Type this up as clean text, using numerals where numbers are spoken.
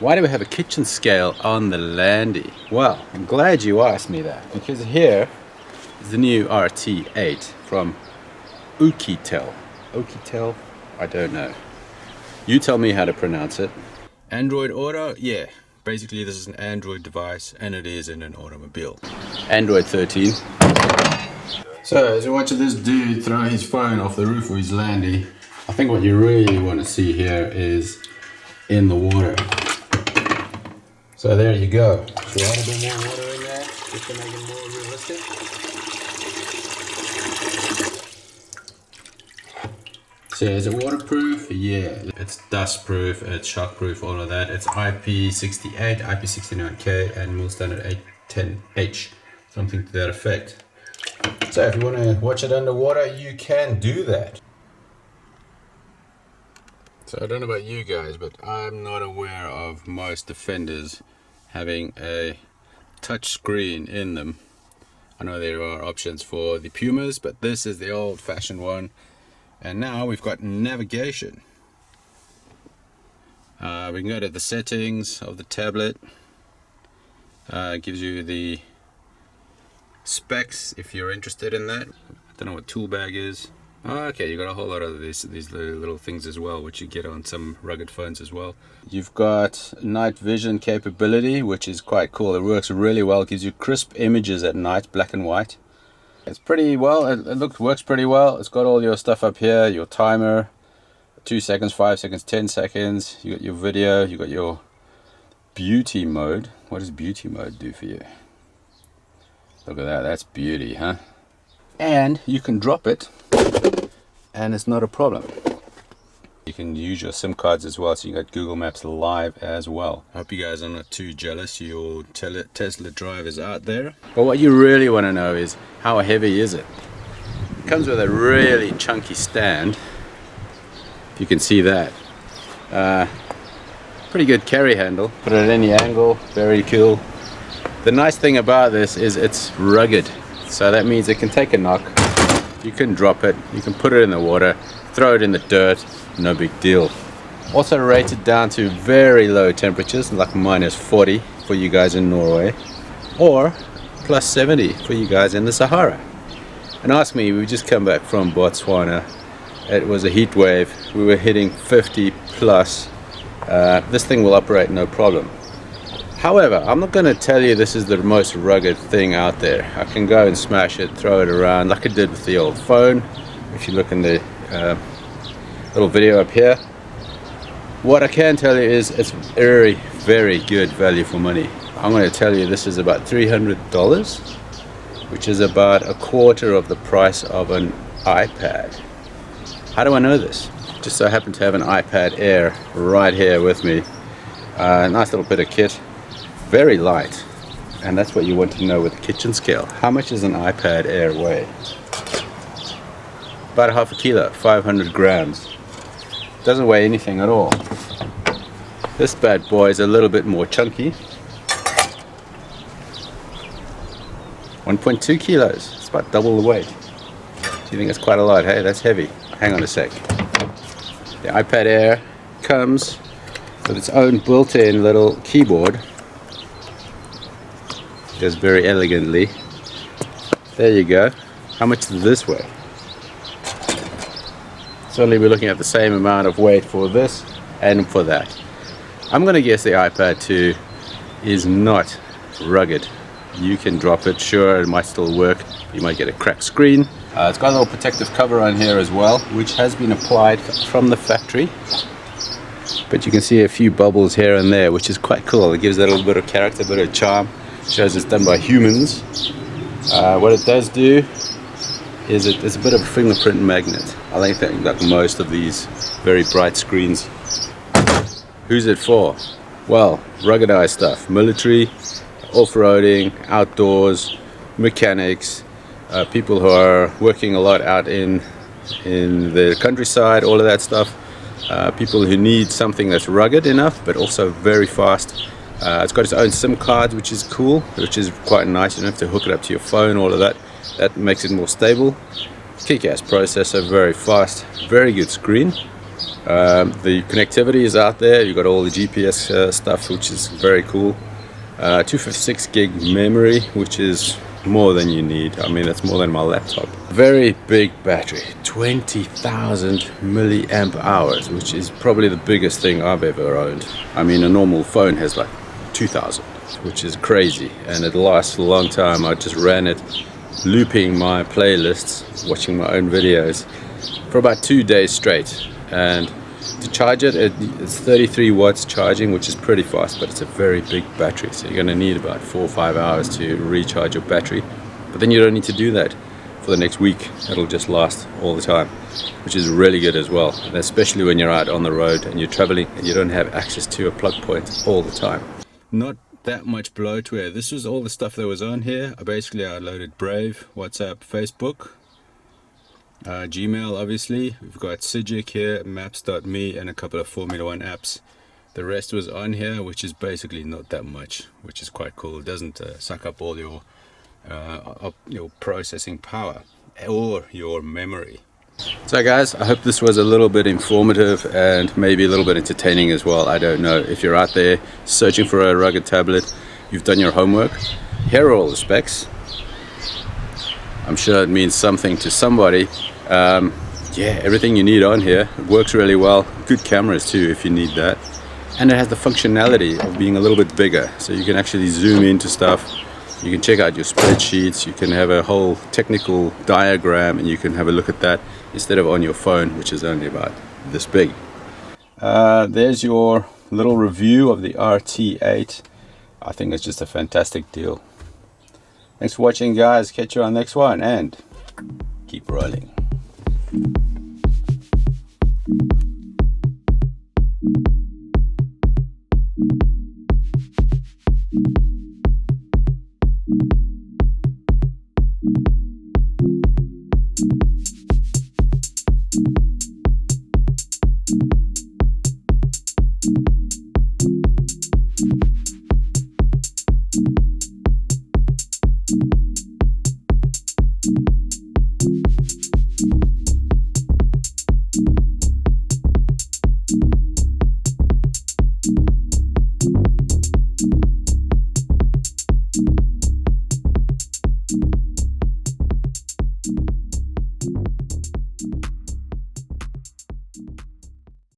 Why do we have a kitchen scale on the Landy? Well, I'm glad you asked me that, because here is the new RT8 from Oukitel. Oukitel? I don't know. You tell me how to pronounce it. Android Auto? Yeah. Basically this is an Android device and it is in an automobile. Android 13. So as you're watching this dude throw his phone off the roof of his Landy, I think what you really want to see here is in the water. So there you go. Should I add a bit more water in there just to make it more realistic? So is it waterproof? Yeah. It's dust proof, it's shock proof, all of that. It's IP68, IP69K and MIL-STD-810H. Something to that effect. So if you want to watch it underwater, you can do that. So I don't know about you guys, but I'm not aware of most Defenders having a touch screen in them. I know there are options for the Pumas, but this is the old-fashioned one. And now we've got navigation. We can go to the settings of the tablet. It gives you the specs if you're interested in that. I don't know what tool bag is. Okay, you got a whole lot of these little things as well, which you get on some rugged phones as well. You've got night vision capability, which is quite cool. It works really well. It gives you crisp images at night, black and white. It's pretty well. It works pretty well. It's got all your stuff up here, your timer, 2 seconds, 5 seconds, 10 seconds. You got your video. You got your beauty mode. What does beauty mode do for you? Look at that. That's beauty, huh? And you can drop it and it's not a problem. You can use your SIM cards as well, so you got Google Maps Live as well. I hope you guys are not too jealous, your Tesla drivers out there. But what you really want to know is how heavy is it? It comes with a really chunky stand, if you can see that. Pretty good carry handle, put it at any angle, very cool. The nice thing about this is it's rugged, so that means it can take a knock. You can drop it, you can put it in the water, throw it in the dirt, no big deal. Also rated down to very low temperatures, like -40 for you guys in Norway, or +70 for you guys in the Sahara. And ask me, we've just come back from Botswana. It was a heat wave, we were hitting 50 plus. This thing will operate no problem. However, I'm not going to tell you this is the most rugged thing out there. I can go and smash it, throw it around like I did with the old phone. If you look in the little video up here. What I can tell you is it's very, very good value for money. I'm going to tell you this is about $300, which is about a quarter of the price of an iPad. How do I know this? Just so I happen to have an iPad Air right here with me. Nice little bit of kit. Very light, and that's what you want to know with the kitchen scale. How much does an iPad Air weigh? About a half a kilo, 500 grams. Doesn't weigh anything at all. This bad boy is a little bit more chunky. 1.2 kilos, it's about double the weight. Do you think it's quite a lot? Hey, that's heavy. Hang on a sec. The iPad Air comes with its own built-in little keyboard. Does very elegantly. There you go. How much does this weigh? Certainly we're looking at the same amount of weight for this and for that. I'm going to guess the iPad 2 is not rugged. You can drop it, sure, it might still work. You might get a cracked screen. It's got a little protective cover on here as well, which has been applied from the factory. But you can see a few bubbles here and there, which is quite cool. It gives that a little bit of character, a bit of charm. Shows it's done by humans. What it does do is it's a bit of a fingerprint magnet. I like that, like most of these very bright screens. Who's it for? Well, ruggedized stuff. Military, off-roading, outdoors, mechanics, people who are working a lot out in the countryside, all of that stuff. People who need something that's rugged enough but also very fast. It's got its own SIM card, which is cool, which is quite nice. You don't have to hook it up to your phone, all of that. That makes it more stable. Kick-ass processor, very fast, very good screen. The connectivity is out there. You've got all the GPS stuff, which is very cool. 256 gig memory, which is more than you need. I mean, that's more than my laptop. Very big battery, 20,000 milliamp hours, which is probably the biggest thing I've ever owned. I mean, a normal phone has like 2,000, which is crazy, and it lasts a long time. I just ran it looping my playlists, watching my own videos for about 2 days straight. And to charge it, it's 33 watts charging, which is pretty fast, but it's a very big battery, so you're going to need about 4 or 5 hours to recharge your battery. But then you don't need to do that for the next week. It'll just last all the time, which is really good as well, and especially when you're out on the road and you're traveling and you don't have access to a plug point all the time. Not that much bloatware. This was all the stuff that was on here. I loaded Brave, WhatsApp, Facebook, Gmail, obviously. We've got Sigic here, maps.me, and a couple of Formula 1 apps. The rest was on here, which is basically not that much, which is quite cool. It doesn't suck up all your processing power or your memory. So guys, I hope this was a little bit informative and maybe a little bit entertaining as well. I don't know. If you're out there searching for a rugged tablet, you've done your homework. Here are all the specs. I'm sure it means something to somebody. Yeah, everything you need on here. It works really well. Good cameras too if you need that. And it has the functionality of being a little bit bigger, so you can actually zoom into stuff. You can check out your spreadsheets. You can have a whole technical diagram and you can have a look at that instead of on your phone, which is only about this big. There's your little review of the RT8. I think it's just a fantastic deal. Thanks for watching, guys. Catch you on the next one and keep rolling.